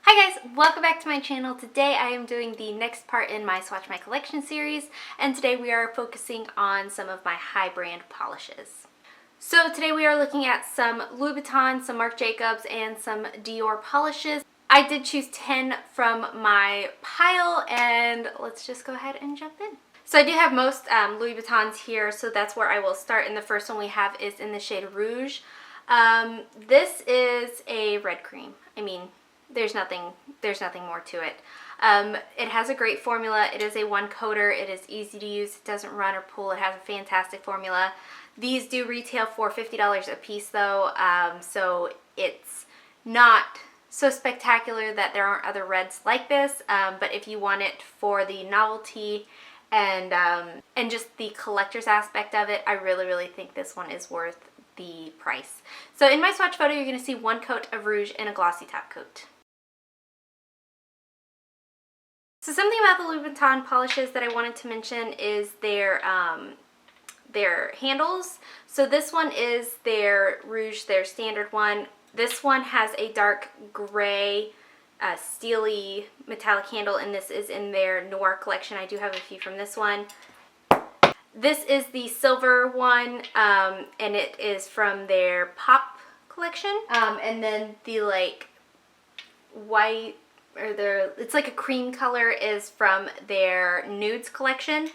Hi guys, welcome back to my channel. Today I am doing the next part in my Swatch My Collection series, and today we are focusing on some of my high brand polishes. So today we are looking at some Louboutin, some Marc Jacobs, and some Dior polishes. I did choose 10 from my pile, and let's just go ahead and jump in. So I do have most Louboutins here, so that's where I will start, and the first one we have is in the shade Rouge. This is a red cream. I mean, there's nothing more to it. It has a great formula. It is a one coater. It is easy to use. It doesn't run or pull. It has a fantastic formula. These do retail for $50 a piece though, so it's not so spectacular that there aren't other reds like this, but if you want it for the novelty and just the collector's aspect of it, I really think this one is worth the price. So in my swatch photo, you're going to see one coat of Rouge and a glossy top coat. So something about the Louboutin polishes that I wanted to mention is their handles. So this one is their Rouge, their standard one. This one has a dark gray, steely metallic handle, and this is in their Noir collection. I do have a few from this one. This is the silver one, and it is from their Pop collection. And then the like white, or it's like a cream color, is from their Nudes collection.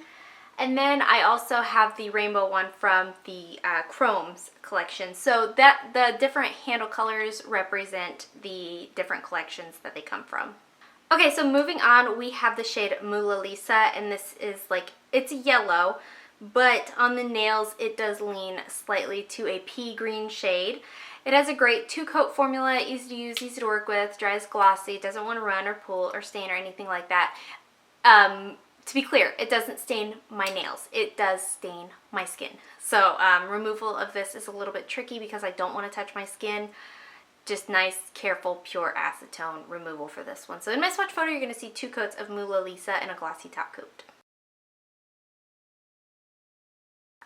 And then I also have the rainbow one from the Chromes collection. So that the different handle colors represent the different collections that they come from. Okay, so moving on, we have the shade Mula, and this is like, it's yellow, but on the nails it does lean slightly to a pea green shade. It has a great two-coat formula, easy to use, easy to work with, dries glossy, doesn't want to run or pull or stain or anything like that. To be clear, it doesn't stain my nails. It does stain my skin. So removal of this is a little bit tricky because I don't want to touch my skin. Just nice, careful, pure acetone removal for this one. So in my swatch photo, you're going to see two coats of Mula and a glossy top coat.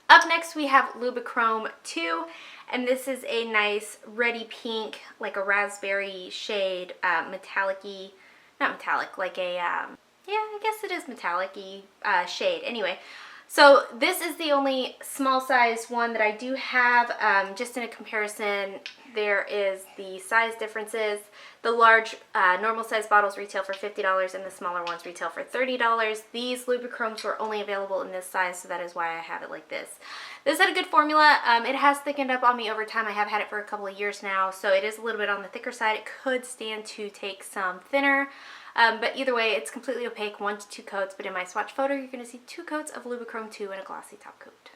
Up next, we have Loubouchrome II, and this is a nice reddy pink, like a raspberry shade, metallic-y, not metallic, like a, yeah, I guess it is metallic-y shade. Anyway, so this is the only small size one that I do have. Just in a comparison, there is the size differences. The large normal size bottles retail for $50 and the smaller ones retail for $30. These Louboutchromes were only available in this size, so that is why I have it like this. This had a good formula. It has thickened up on me over time. I have had it for a couple of years now, so it is a little bit on the thicker side. It could stand to take some thinner. But either way, it's completely opaque, 1 to 2 coats, but in my swatch photo, you're going to see 2 coats of Loubouchrome II and a glossy top coat.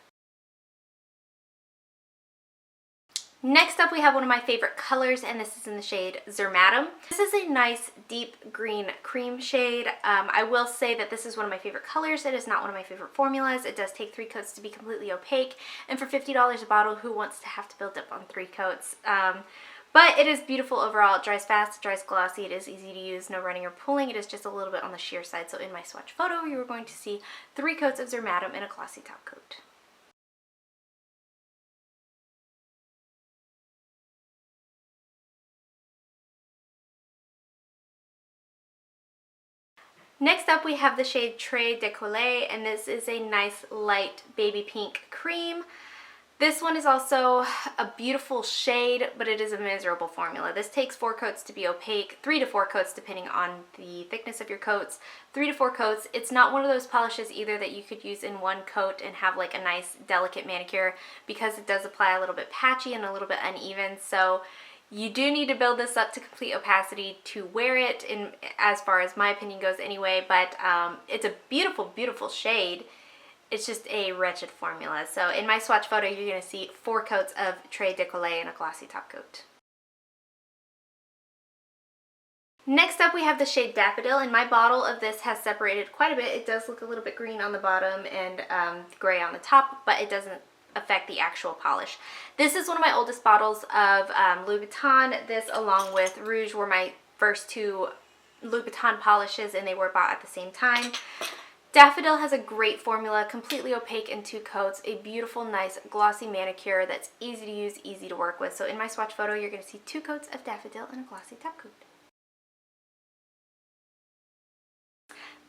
Next up, we have one of my favorite colors, and this is in the shade Zermadame. This is a nice deep green cream shade. I will say that this is one of my favorite colors. It is not one of my favorite formulas. It does take 3 coats to be completely opaque, and for $50 a bottle, who wants to have to build up on 3 coats? But it is beautiful overall. It dries fast, it dries glossy, it is easy to use, no running or pulling. It is just a little bit on the sheer side. So in my swatch photo, you are going to see 3 coats of Zermadame and a glossy top coat. Next up, we have the shade Decollette, and this is a nice light baby pink cream. This one is also a beautiful shade, but it is a miserable formula. This takes 4 coats to be opaque, 3 to 4 coats depending on the thickness of your coats, 3 to 4 coats. It's not one of those polishes either that you could use in 1 coat and have like a nice delicate manicure, because it does apply a little bit patchy and a little bit uneven. So you do need to build this up to complete opacity to wear it, in as far as my opinion goes anyway, but it's a beautiful shade. It's just a wretched formula. So in my swatch photo, you're going to see 4 coats of Decollette and a glossy top coat. Next up, we have the shade Daffodile, and my bottle of this has separated quite a bit. It does look a little bit green on the bottom and gray on the top, but it doesn't affect the actual polish. This is one of my oldest bottles of Louboutin. This, along with Rouge, were my first 2 Louboutin polishes, and they were bought at the same time. Daffodile has a great formula, completely opaque in 2 coats, a beautiful, nice, glossy manicure that's easy to use, easy to work with. So in my swatch photo, you're going to see 2 coats of Daffodile and a glossy top coat.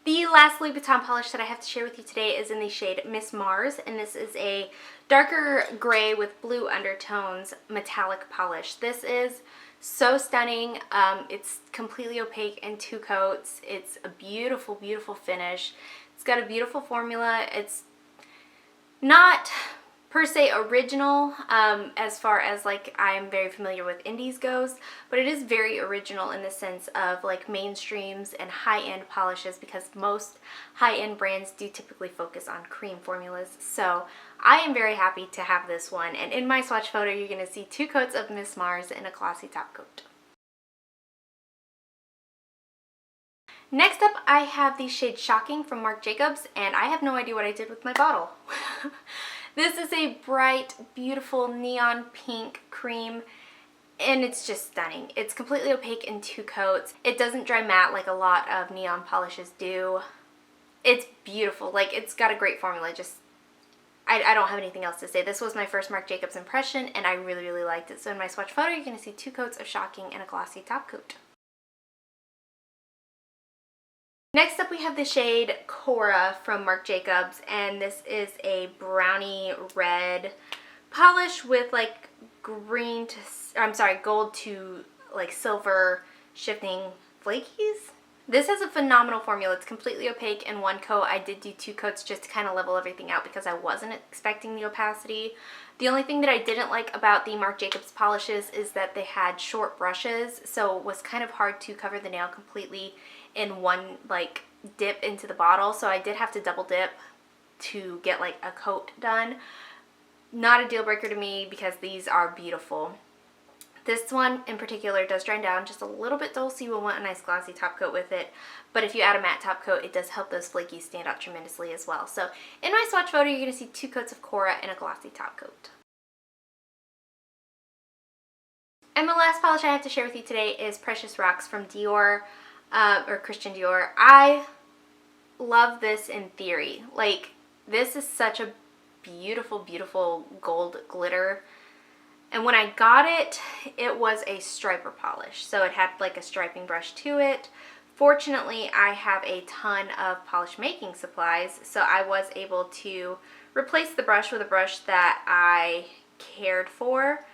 The last Louboutin polish that I have to share with you today is in the shade Miss Mars, and this is a darker gray with blue undertones metallic polish. This is so stunning. It's completely opaque in 2 coats. It's a beautiful, beautiful finish. It's got a beautiful formula. It's not per se original as far as like I am very familiar with indies goes, but it is very original in the sense of like mainstreams and high-end polishes, because most high-end brands do typically focus on cream formulas. So I am very happy to have this one, and in my swatch photo you're going to see 2 coats of Miss Mars and a glossy top coat. Next up, I have the shade Shocking from Marc Jacobs, and I have no idea what I did with my bottle. This is a bright, beautiful neon pink cream, and it's just stunning. It's completely opaque in 2 coats. It doesn't dry matte like a lot of neon polishes do. It's beautiful. Like, it's got a great formula. Just, I don't have anything else to say. This was my first Marc Jacobs impression, and I really, really liked it. So in my swatch photo, you're going to see 2 coats of Shocking and a glossy top coat. Next up, we have the shade Cora from Marc Jacobs, and this is a brownie red polish with like gold to like silver shifting flakies. This has a phenomenal formula. It's completely opaque in 1 coat. I did do 2 coats just to kind of level everything out because I wasn't expecting the opacity. The only thing that I didn't like about the Marc Jacobs polishes is that they had short brushes, so it was kind of hard to cover the nail completely in one like dip into the bottle. So I did have to double dip to get like a coat done. Not a deal breaker to me because these are beautiful. This one in particular does dry down just a little bit dull, so you will want a nice glossy top coat with it. But if you add a matte top coat, it does help those flakies stand out tremendously as well. So in my swatch photo, you're going to see 2 coats of Cora and a glossy top coat. And the last polish I have to share with you today is Precious Rocks from Dior, or Christian Dior. I love this in theory. Like, this is such a beautiful, beautiful gold glitter. And when I got it, it was a striper polish. So it had like a striping brush to it. Fortunately, I have a ton of polish making supplies, so I was able to replace the brush with a brush that I cared for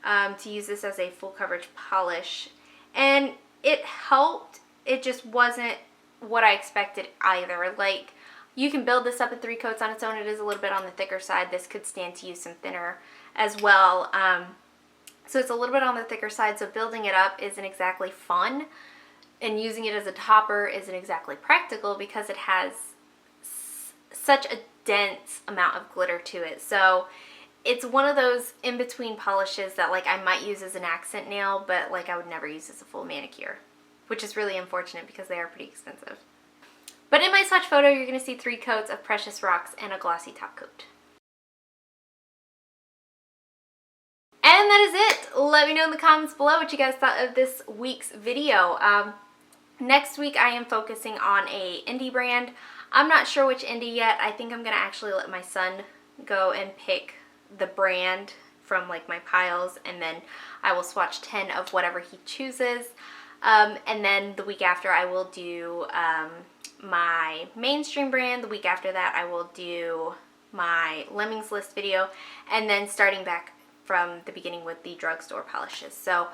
to use this as a full coverage polish. And it helped. It just wasn't what I expected either. Like, you can build this up in 3 coats on its own. It is a little bit on the thicker side. This could stand to use some thinner as well. So it's a little bit on the thicker side, so building it up isn't exactly fun, and using it as a topper isn't exactly practical because it has such a dense amount of glitter to it. So it's one of those in-between polishes that like I might use as an accent nail, but like I would never use as a full manicure, which is really unfortunate because they are pretty expensive. But in my swatch photo, you're going to see 3 coats of Precious Rocks and a glossy top coat. And that is it. Let me know in the comments below what you guys thought of this week's video. Next week I am focusing on a indie brand. I'm not sure which indie yet. I think I'm going to actually let my son go and pick the brand from like my piles, and then I will swatch 10 of whatever he chooses. And then the week after I will do my mainstream brand. The week after that I will do my Lemmings list video, and then starting back from the beginning with the drugstore polishes. So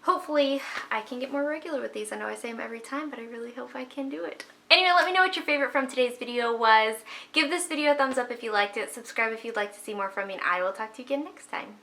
hopefully I can get more regular with these. I know I say them every time, but I really hope I can do it. Anyway, let me know what your favorite from today's video was. Give this video a thumbs up if you liked it. Subscribe if you'd like to see more from me, and I will talk to you again next time.